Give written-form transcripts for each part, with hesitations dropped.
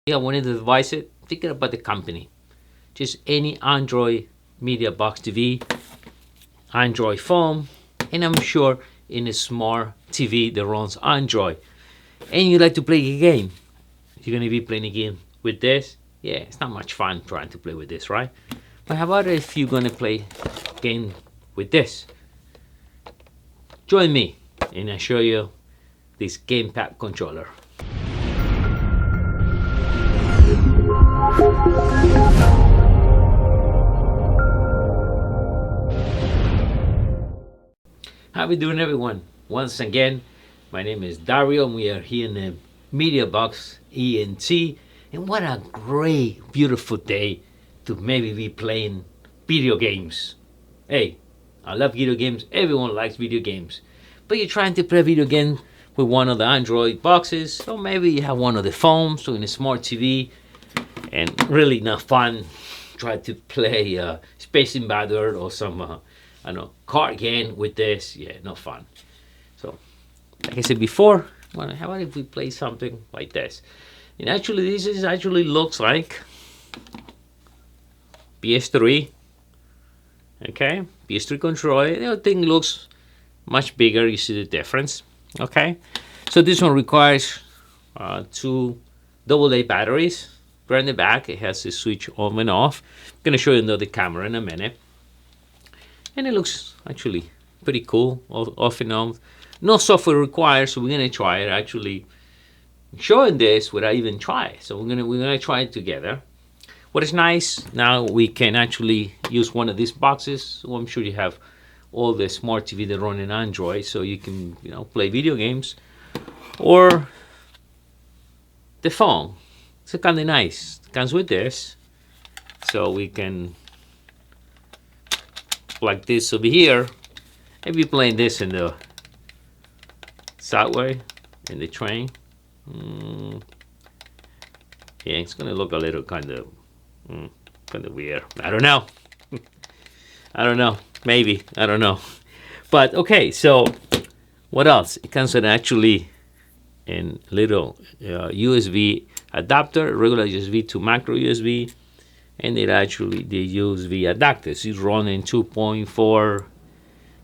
Yeah, one of the devices, thinking about the company. Just any Android MediaBox TV, Android phone, and I'm sure in a smart TV that runs Android. And you like to play a game. You're gonna be playing a game with this. Yeah, it's not much fun trying to play with this, right? But how about if you're gonna play a game with this? Join me and I show you this Gamepad controller. How we doing, everyone? Once again, my name is Dario and we are here in the MediaBox ENT, and what a great, beautiful day to maybe be playing video games. Hey, I love video games. Everyone likes video games. But you're trying to play a video game with one of the Android boxes, or maybe you have one of the phones or in a smart TV, and really not fun. Try to play Space Invader or some, I don't know, card game with this. Yeah, not fun. So, like I said before, well, how about if we play something like this? And actually, this is actually looks like PS3. Okay, PS3 controller. The other thing looks much bigger. You see the difference. Okay, so this one requires 2 AA batteries. Right in the back, it has a switch on and off. I'm gonna show you another camera in a minute. And it looks actually pretty cool, off and on. No software required, so we're gonna try it. Actually, showing this without even try it. So we're gonna try it together. What is nice now, we can actually use one of these boxes. So I'm sure you have all the smart TV that run in Android, so you can play video games or the phone. So kind of nice. It comes with this, so we can plug this over here and be playing this in the subway, in the train. Yeah, it's gonna look a little kind of weird. I don't know. I don't know. Maybe, I don't know. But okay, so what else? It comes with actually a little USB adapter, regular USB to micro USB, and it actually the USB adapter. It's running 2.4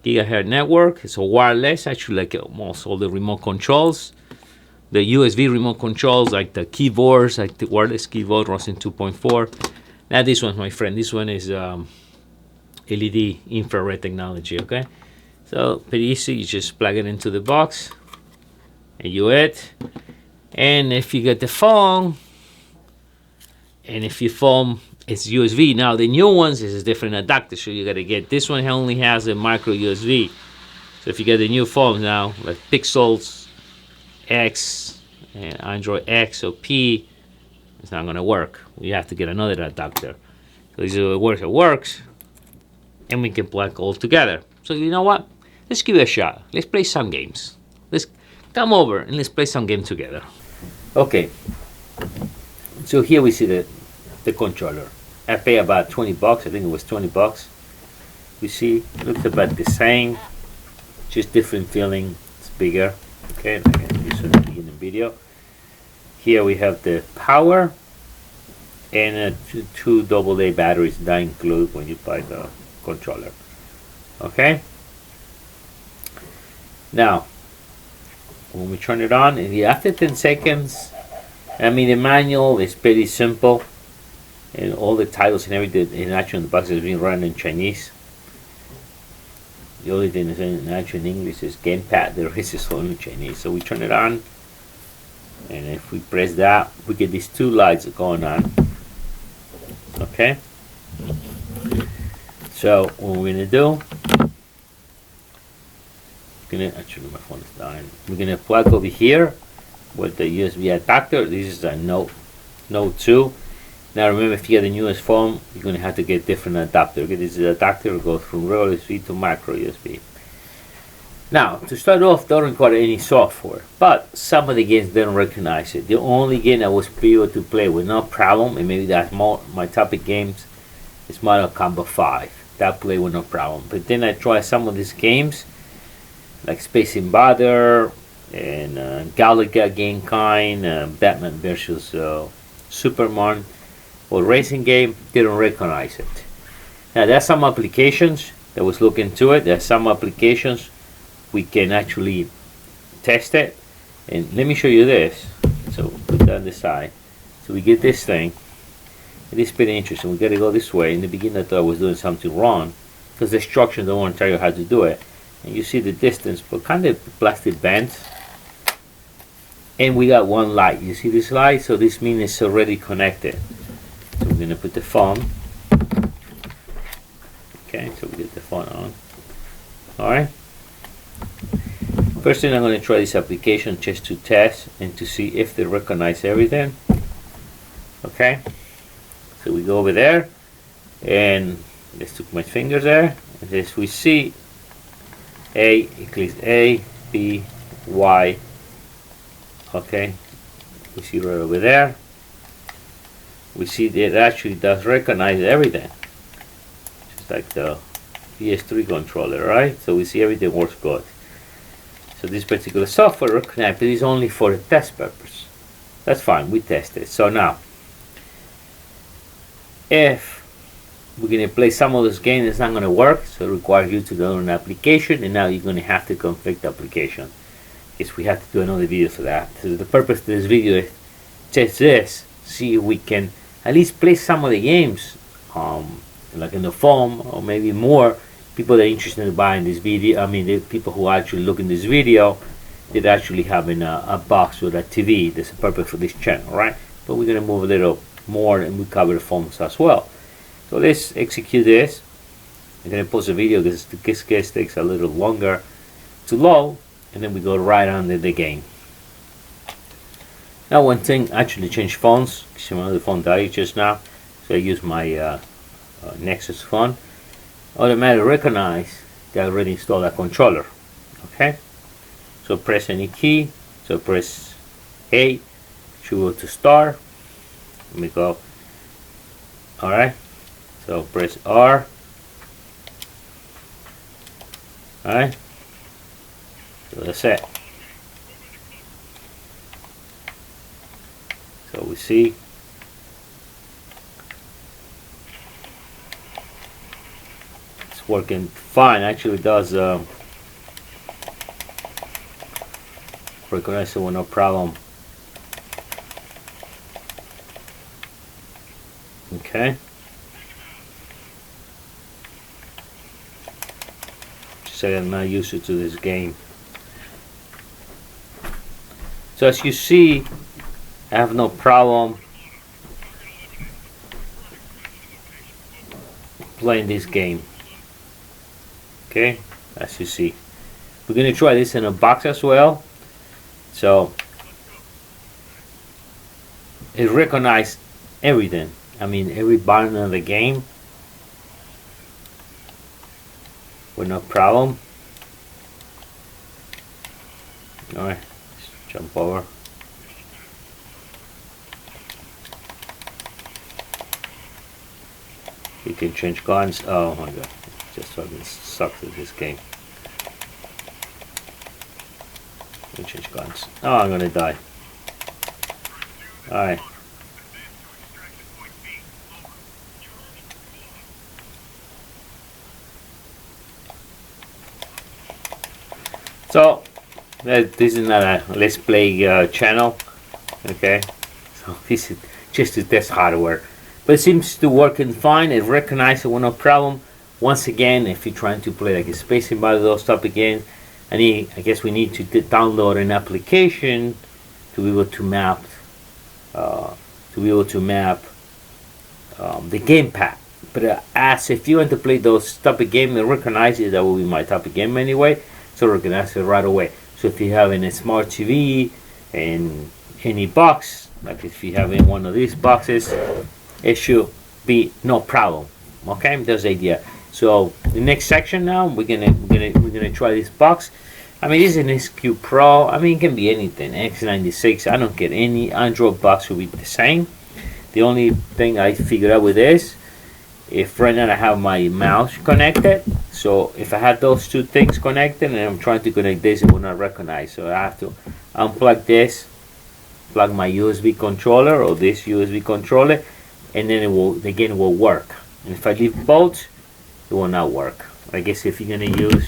gigahertz network. It's a wireless, actually, like almost all the remote controls. The USB remote controls, like the keyboards, like the wireless keyboard, runs in 2.4. Now this one, my friend, this one is LED infrared technology. Okay, so pretty easy. You just plug it into the box and you it. And if you get the phone, and if your phone is USB, now the new ones is a different adapter, so you gotta get this one. Only has a micro USB. So if you get the new phone now, like Pixels X and Android X or P, it's not gonna work. You have to get another adapter. So this is how it works, and we can plug all together. So you know what? Let's give it a shot. Let's play some games. Let's come over and let's play some games together. Okay, so here we see the controller. I pay about 20 bucks. I think it was 20 bucks. You see, it looks about the same, just different feeling. It's bigger. Okay, like I used in the beginning video. Here we have the power and two AA batteries that include when you buy the controller. Okay. Now, when we turn it on, and after 10 seconds, I mean, the manual is pretty simple, and all the titles and everything in actually the box is being run in Chinese. The only thing is in actual in English is Gamepad. The rest is only Chinese. So we turn it on, and if we press that, we get these 2 lights going on. Okay. So what we're gonna do? Actually, my phone is dying. We're gonna plug over here with the USB adapter. This is a Note 2. Now remember, if you get the newest phone, you're gonna have to get different adapter. Okay, this is adapter will go from regular USB to micro USB. Now, to start off, don't require any software, but some of the games don't recognize it. The only game I was able to play with no problem, and maybe that's more my topic games, is Mortal Kombat 5. That play with no problem. But then I tried some of these games, like Space Invader and Galaga Game Kind, Batman versus Superman or racing game, they don't recognize it. Now there's some applications that was looking into it. There's some applications we can actually test it. And let me show you this. So put that on the side. So we get this thing. It is pretty interesting. We gotta go this way. In the beginning I thought I was doing something wrong because the instructions don't want to tell you how to do it. And you see the distance, but kind of plastic bent. And we got one light. You see this light? So this means it's already connected. So we're gonna put the phone. Okay, so we get the phone on. Alright. First thing I'm gonna try this application just to test and to see if they recognize everything. Okay. So we go over there and let's took my fingers there. And as we see A, it clicks A, B, Y. Okay. We see right over there. We see that it actually does recognize everything. Just like the PS3 controller, right? So we see everything works good. So this particular software recognizes it is only for the test purpose. That's fine, we test it. So now, if we're going to play some of those games, it's not going to work. So it requires you to download an application, and now you're going to have to configure the application. Yes, we have to do another video for that. So the purpose of this video is test this, see if we can at least play some of the games, like in the phone, or maybe more. People that are interested in buying this video, I mean the people who actually look in this video, they're actually having a box with a TV. That's the purpose for this channel, right? But we're going to move a little more and we cover the phones as well. So let's execute this. I'm going to pause the video because this case takes a little longer to load, and then we go right under the game. Now one thing, actually change phones. Some other phone died just now, so I use my Nexus phone. Automatically recognize that I already installed a controller. Okay, so press any key. So press A to go to start. Let me go. Alright, so press R. Alright, so that's it. So we see it's working fine. Actually, it does recognize it with no problem. Okay. Just say I'm not used to this game. So as you see, I have no problem playing this game. Okay, as you see, we're gonna try this in a box as well. So it recognizes everything. I mean, every button of the game with no problem. Alright, let's jump over. You can change guns. Oh my god, just fucking sucks at this game. Let me change guns. Oh, I'm gonna die. Alright. So this is not a let's play channel, okay? So this is just to test hardware, but it seems to working fine. It recognizes it with no problem. Once again, if you're trying to play like a Space Invader, those type of games, I guess we need to download an application to be able to map the gamepad. But as if you want to play those type of game, it recognizes that will be my type of game anyway. So recognize it right away. So if you have a smart TV and any box, like if you have in one of these boxes, it should be no problem. Okay, that's the idea. So the next section now, we're gonna try this box. I mean, this is an MXQ Pro. I mean, it can be anything. X96. I don't care. Any Android box will be the same. The only thing I figured out with this, if right now I have my mouse connected, so if I had those two things connected and I'm trying to connect this, it will not recognize. So I have to unplug this, plug my USB controller or this USB controller, and then the game will work. And if I leave both, it will not work. I guess if you're gonna use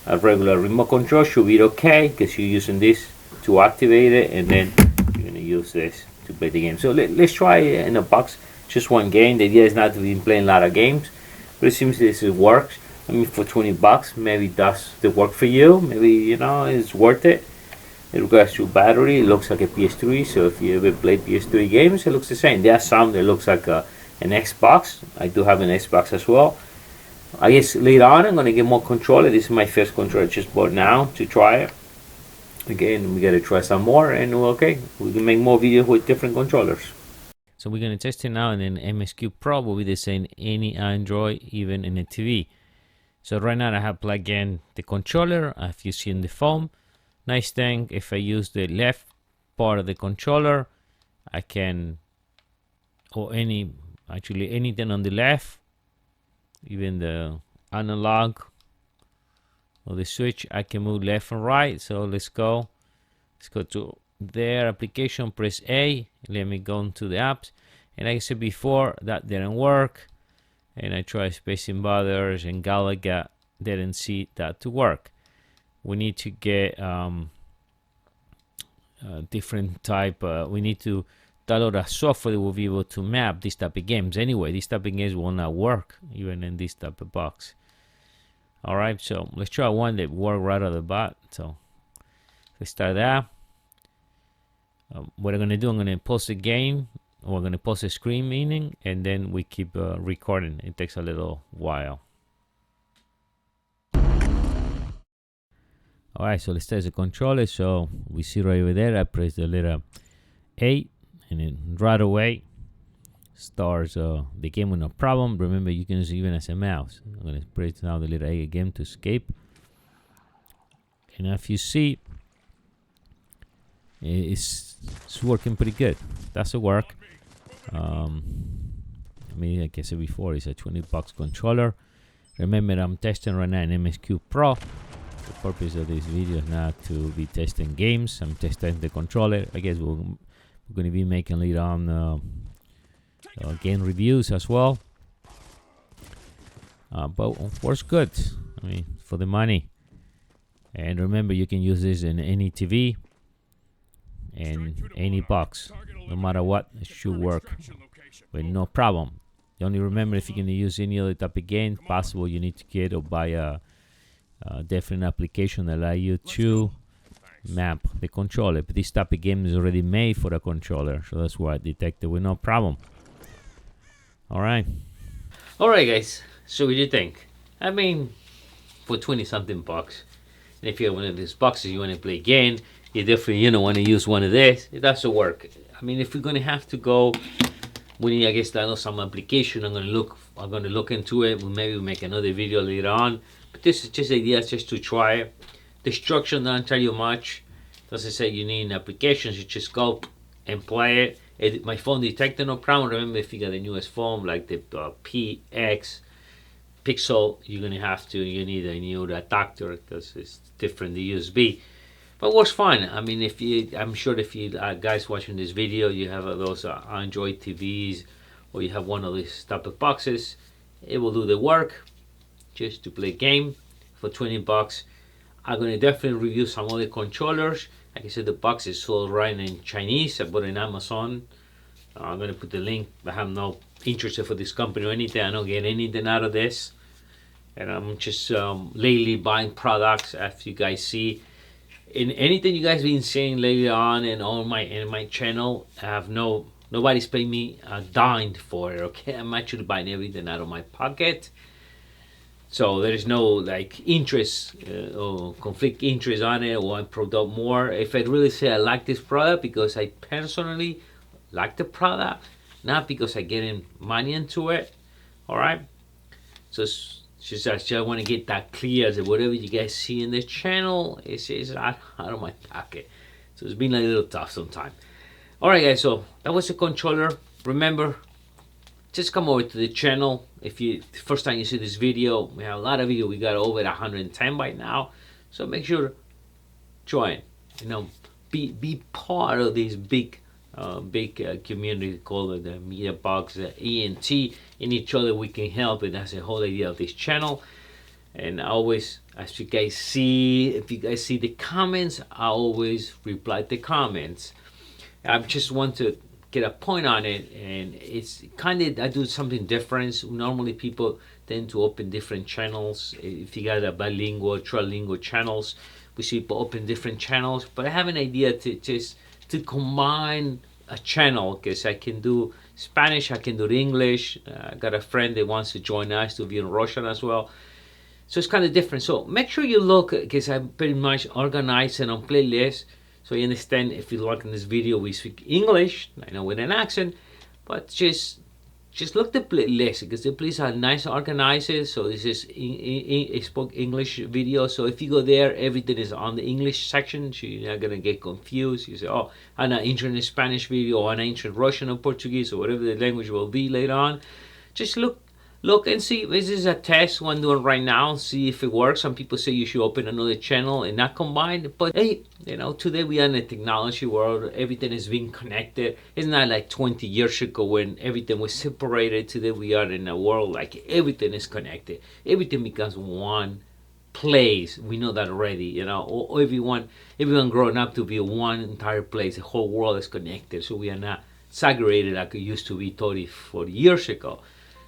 a regular remote control, should be okay, because you're using this to activate it, and then you're gonna use this to play the game. So let's try it in a box, just one game. The idea is not to be playing a lot of games, but it seems this works. I mean, for 20 bucks, maybe does the work for you. Maybe, you know, it's worth it. In regards to battery, it looks like a PS3, so if you ever played PS3 games, it looks the same. There are some that looks like an Xbox. I do have an Xbox as well. I guess later on I'm going to get more controller. This is my first controller I just bought now to try it. Again, we got to try some more, and okay, we can make more videos with different controllers. So we're going to test it now, and then MXQ Pro will be the same any Android, even in a TV. So right now I have plugged in the controller, as you see in the phone. Nice thing, if I use the left part of the controller, I can, or anything on the left, even the analog or the switch, I can move left and right. So let's go to their application, press A, let me go into the apps. And like I said before, that didn't work, and I tried Space Invaders and Galaga, didn't see that to work. We need to get different type, we need to download a software that will be able to map this type of games. Anyway, this type of games will not work even in this type of box. Alright, so let's try one that works right out of the bat. So let's start that. What I'm going to do, I'm going to pause the game, or I'm going to pause the screen, meaning, and then we keep recording. It takes a little while. Alright, so let's test the controller. So we see right over there, I press the letter A, and then right away starts the game with no problem. Remember, you can use it even as a mouse. I'm going to press now the letter A again to escape. And if you see, it's working pretty good. That's a work. I mean, like I said before, it's a 20 bucks controller. Remember, I'm testing right now an MXQ Pro. The purpose of this video is not to be testing games. I'm testing the controller. I guess we're going to be making later on game reviews as well. But works good. I mean, for the money. And remember, you can use this in any TV and any box. No matter what, it should work with no problem. You only remember, if you're going to use any other type of game, possible you need to get or buy a different application that allow you to map the controller. But this type of game is already made for the controller, so that's why I detected with no problem. Alright guys, so what do you think? I mean, for 20 something bucks, and if you have one of these boxes you want to play a game, you definitely want to use one of this. It does work. I mean, if we're going to have to go, we need, I guess, download some application. I'm going to look into it. Maybe we'll make another video later on. But this is just ideas just to try it. The instruction doesn't tell you much. Doesn't say you need applications. You just go and play it. My phone detected no problem. Remember, if you got the newest phone like the PX Pixel, you need a new adapter because it's different the USB. But it works fine. I mean, I'm sure if you guys watching this video, you have those Android TVs, or you have one of these type of boxes, it will do the work just to play a game for 20 bucks. I'm going to definitely review some other controllers. Like I said, the box is sold right in Chinese. I bought it in Amazon. I'm going to put the link. I have no interest for this company or anything. I don't get anything out of this. And I'm just lately buying products, as you guys see. In anything you guys been saying later on and on my channel, I have nobody's paying me a dime for it. Okay, I'm actually buying everything out of my pocket. So there is no like interest or conflict interest on it, or I product more. If I really say I like this product because I personally like the product, not because I getting money into it. All right. So I just want to get that clear that whatever you guys see in this channel is out of my pocket. So it's been a little tough sometimes. All right, guys. So that was the controller. Remember, just come over to the channel. If you first time you see this video, we have a lot of video. We got over 110 by now. So make sure to join. be part of this big community called the MediaBox ENT, and each other we can help, and that's the whole idea of this channel. And I always, as you guys see, if you guys see the comments, I always reply to comments. I just want to get a point on it, and it's kind of, I do something different. Normally people tend to open different channels. If you got a bilingual, trilingual channels, we see people open different channels, but I have an idea to combine a channel, because I can do Spanish, I can do English. I got a friend that wants to join us to be in Russian as well. So it's kind of different. So make sure you look, because I'm pretty much organizing on playlists, so you understand. If you look in this video, we speak English, I know with an accent, but just look the playlist, because the playlists are nice organized. So this is spoke English video. So if you go there, everything is on the English section, so you're not gonna get confused. You say, oh, I'm not interested in Spanish video, or I'm not interested in Russian or Portuguese, or whatever the language will be later on. Just look and see. This is a test one doing right now, see if it works. Some people say you should open another channel and not combine, but hey, you know, today we are in a technology world. Everything is being connected. It's not like 20 years ago when everything was separated. Today we are in a world like everything is connected. Everything becomes one place. We know that already, you know. Or everyone growing up to be one entire place. The whole world is connected, so we are not segregated like it used to be 30, 40 years ago.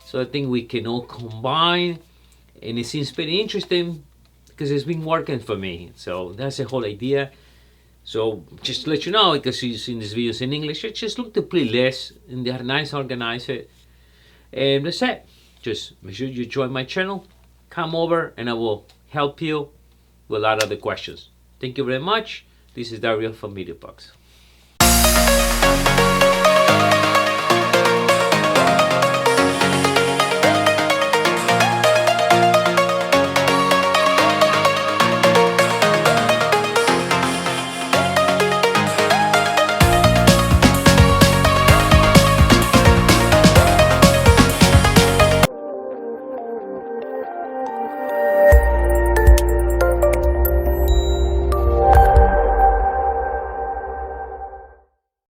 So I think we can all combine, and it seems pretty interesting because it's been working for me. So that's the whole idea. So just to let you know, because you've seen these videos in English, just look the playlist, and they are nice organized. And that's it. Just make sure you join my channel, come over, and I will help you with a lot of the questions. Thank you very much. This is Dario from MediaBox.